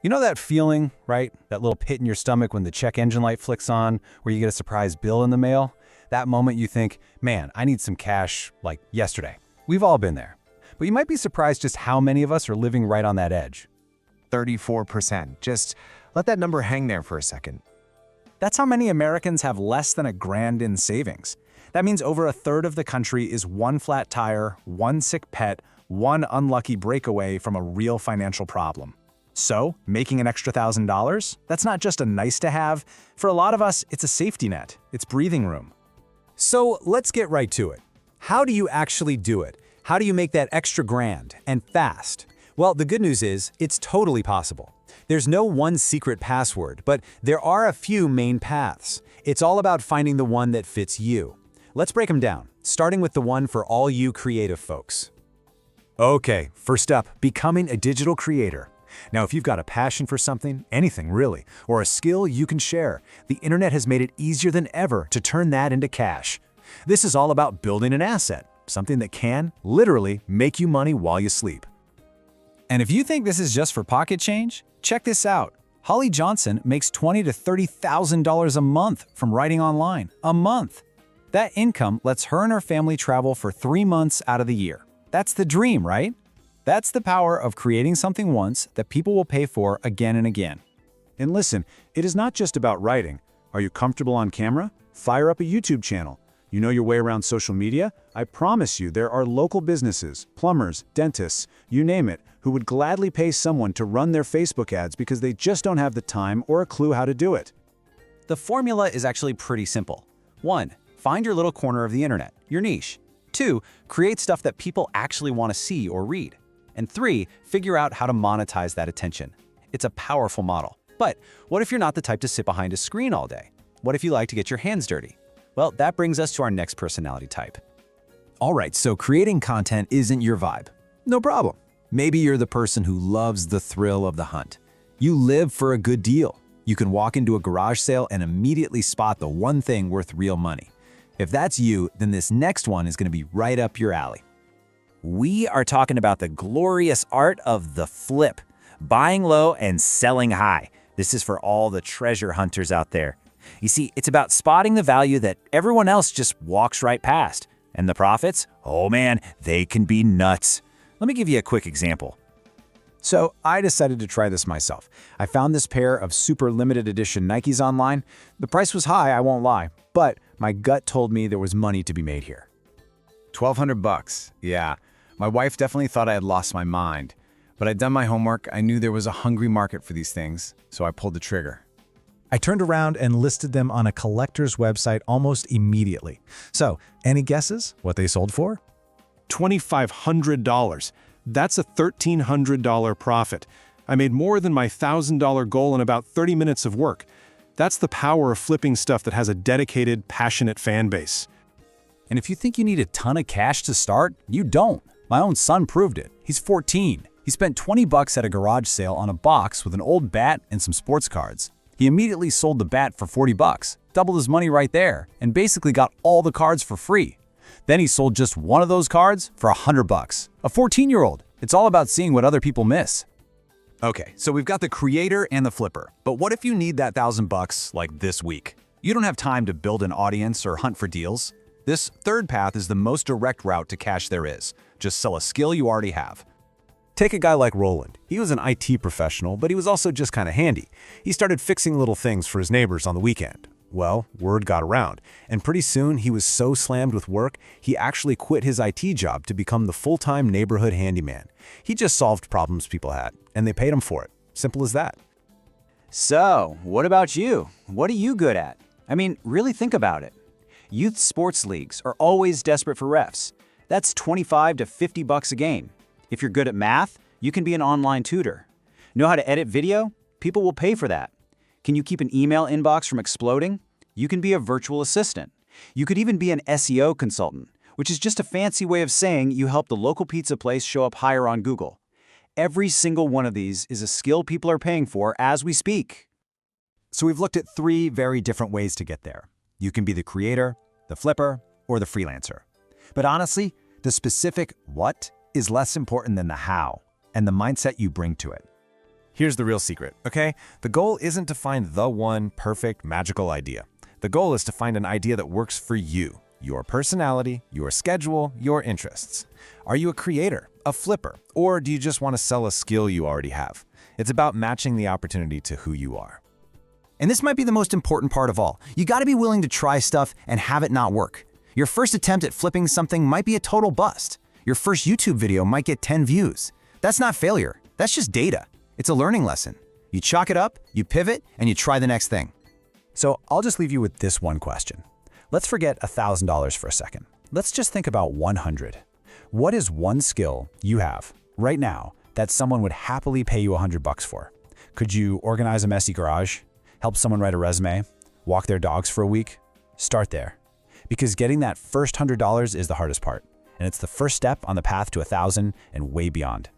You know that feeling, right? That little pit in your stomach when the check engine light flicks on, where you get a surprise bill in the mail? That moment you think, man, I need some cash like yesterday. We've all been there. But you might be surprised just how many of us are living right on that edge. 34%. Just let that number hang there for a second. That's how many Americans have less than $1,000 in savings. That means over a third of the country is one flat tire, one sick pet, one unlucky breakaway from a real financial problem. So, making an extra $1,000? That's not just a nice to have. For a lot of us, it's a safety net. It's breathing room. So let's get right to it. How do you actually do it? How do you make that extra grand and fast? Well, the good news is it's totally possible. There's no one secret password, but there are a few main paths. It's all about finding the one that fits you. Let's break them down, starting with the one for all you creative folks. Okay, first up, becoming a digital creator. Now, if you've got a passion for something, anything really, or a skill you can share, the internet has made it easier than ever to turn that into cash. This is all about building an asset, something that can, literally, make you money while you sleep. And if you think this is just for pocket change, check this out. Holly Johnson makes $20,000 to $30,000 a month from writing online. A month! That income lets her and her family travel for 3 months out of the year. That's the dream, right? That's the power of creating something once that people will pay for again and again. And listen, it is not just about writing. Are you comfortable on camera? Fire up a YouTube channel. You know your way around social media? I promise you there are local businesses, plumbers, dentists, you name it, who would gladly pay someone to run their Facebook ads because they just don't have the time or a clue how to do it. The formula is actually pretty simple. 1. Find your little corner of the internet, your niche. 2. Create stuff that people actually want to see or read. And 3. Figure out how to monetize that attention. It's a powerful model. But what if you're not the type to sit behind a screen all day? What if you like to get your hands dirty? Well, that brings us to our next personality type. All right, so creating content isn't your vibe. No problem. Maybe you're the person who loves the thrill of the hunt. You live for a good deal. You can walk into a garage sale and immediately spot the one thing worth real money. If that's you, then this next one is going to be right up your alley. We are talking about the glorious art of the flip, buying low and selling high. This is for all the treasure hunters out there. You see, it's about spotting the value that everyone else just walks right past. And the profits? Oh man, they can be nuts. Let me give you a quick example. So I decided to try this myself. I found this pair of super limited edition Nikes online. The price was high, I won't lie, but my gut told me there was money to be made here. $1,200. Yeah, my wife definitely thought I had lost my mind. But I'd done my homework, I knew there was a hungry market for these things, so I pulled the trigger. I turned around and listed them on a collector's website almost immediately. So, any guesses what they sold for? $2,500. That's a $1,300 profit. I made more than my $1,000 goal in about 30 minutes of work. That's the power of flipping stuff that has a dedicated, passionate fan base. And if you think you need a ton of cash to start, you don't. My own son proved it. He's 14. He spent $20 at a garage sale on a box with an old bat and some sports cards. He immediately sold the bat for $40, doubled his money right there, and basically got all the cards for free. Then he sold just one of those cards for $100. A 14-year-old. It's all about seeing what other people miss. Okay, so we've got the creator and the flipper. But what if you need that $1,000 like this week? You don't have time to build an audience or hunt for deals. This third path is the most direct route to cash there is. Just sell a skill you already have. Take a guy like Roland. He was an IT professional, but he was also just kind of handy. He started fixing little things for his neighbors on the weekend. Well, word got around, and pretty soon he was so slammed with work, he actually quit his IT job to become the full-time neighborhood handyman. He just solved problems people had, and they paid him for it. Simple as that. So, what about you? What are you good at? I mean, really think about it. Youth sports leagues are always desperate for refs. That's $25 to $50 a game. If you're good at math, you can be an online tutor. Know how to edit video? People will pay for that. Can you keep an email inbox from exploding? You can be a virtual assistant. You could even be an SEO consultant, which is just a fancy way of saying you help the local pizza place show up higher on Google. Every single one of these is a skill people are paying for as we speak. So we've looked at 3 very different ways to get there. You can be the creator, the flipper, or the freelancer. But honestly, the specific what is less important than the how and the mindset you bring to it. Here's the real secret, okay? The goal isn't to find the one perfect, magical idea. The goal is to find an idea that works for you, your personality, your schedule, your interests. Are you a creator, a flipper, or do you just want to sell a skill you already have? It's about matching the opportunity to who you are. And this might be the most important part of all. You gotta be willing to try stuff and have it not work. Your first attempt at flipping something might be a total bust. Your first YouTube video might get 10 views. That's not failure, that's just data. It's a learning lesson. You chalk it up, you pivot, and you try the next thing. So I'll just leave you with this one question. Let's forget $1,000 for a second. Let's just think about 100. What is one skill you have right now that someone would happily pay you $100 for? Could you organize a messy garage? Help someone write a resume? Walk their dogs for a week? Start there. Because getting that first $100 is the hardest part. And it's the first step on the path to 1,000 and way beyond.